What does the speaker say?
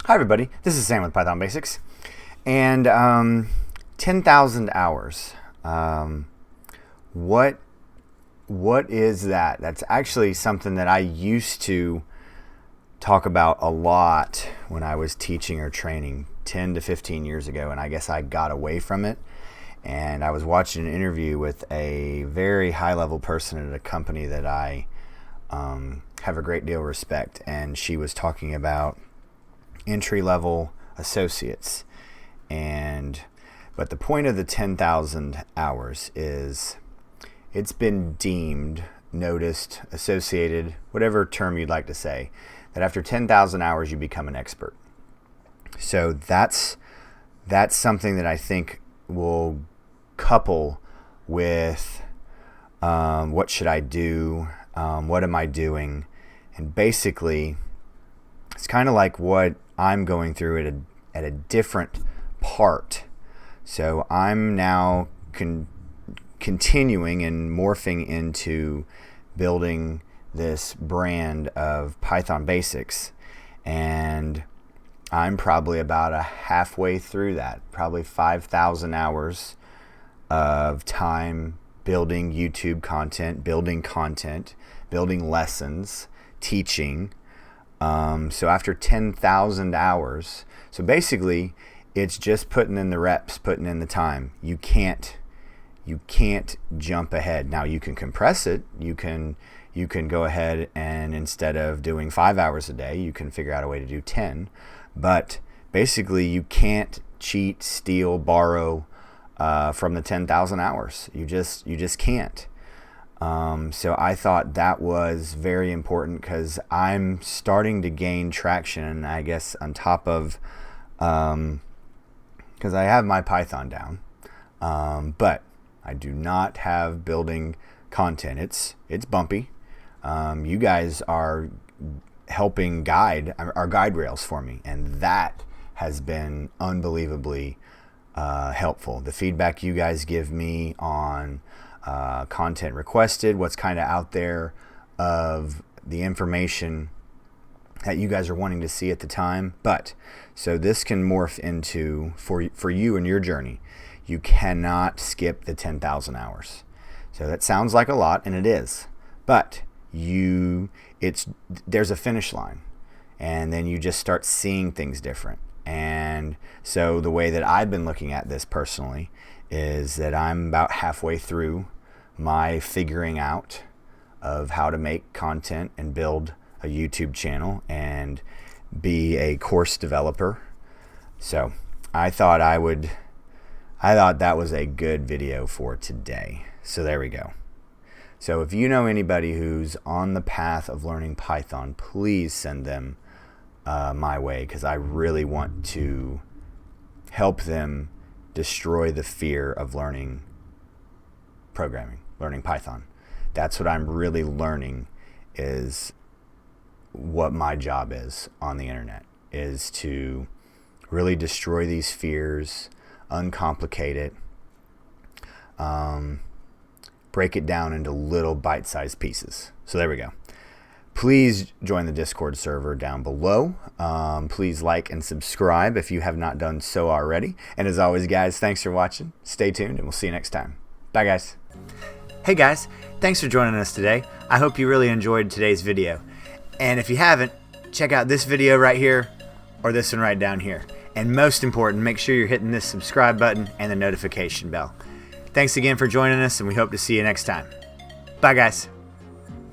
Hi everybody, this is Sam with Python Basics, and 10,000 hours. What is that? That's actually something that I used to talk about a lot when I was teaching or training 10 to 15 years ago, and I guess I got away from it. And I was watching an interview with a very high-level person at a company that I have a great deal of respect, and she was talking about entry-level associates. But the point of the 10,000 hours is it's been deemed, noticed, associated, whatever term you'd like to say, that after 10,000 hours you become an expert. So that's something that I think will couple with what should I do, what am I doing, and basically it's kind of like what I'm going through at a different part. So I'm now continuing and morphing into building this brand of Python Basics, and I'm probably about halfway through that, probably 5,000 hours of time building YouTube content, building lessons, teaching. So after 10,000 hours, so basically it's just putting in the reps, putting in the time. You can't jump ahead. Now you can compress it. You can go ahead and instead of doing 5 hours a day, you can figure out a way to do 10. But basically you can't cheat, steal, borrow from the 10,000 hours. You just can't. So I thought that was very important because I'm starting to gain traction, I guess, on top of, because I have my Python down, but I do not have building content. It's bumpy. You guys are helping guide our guide rails for me, and that has been unbelievably helpful. The feedback you guys give me on content requested, what's kind of out there of the information that you guys are wanting to see at the time. But so this can morph into for you and your journey. You cannot skip the 10,000 hours. So that sounds like a lot, and it is, but there's a finish line, and then you just start seeing things different. And so the way that I've been looking at this personally is that I'm about halfway through my figuring out of how to make content and build a YouTube channel and be a course developer. So I thought that was a good video for today. So there we go. So if you know anybody who's on the path of learning Python, please send them my way, because I really want to help them destroy the fear of learning programming, learning Python. That's what I'm really learning, is what my job is on the internet, is to really destroy these fears, uncomplicate it, break it down into little bite-sized pieces. So there we go. Please join the Discord server down below. Please like and subscribe if you have not done so already. And as always, guys, thanks for watching. Stay tuned, and we'll see you next time. Bye, guys. Hey, guys. Thanks for joining us today. I hope you really enjoyed today's video. And if you haven't, check out this video right here or this one right down here. And most important, make sure you're hitting this subscribe button and the notification bell. Thanks again for joining us, and we hope to see you next time. Bye, guys.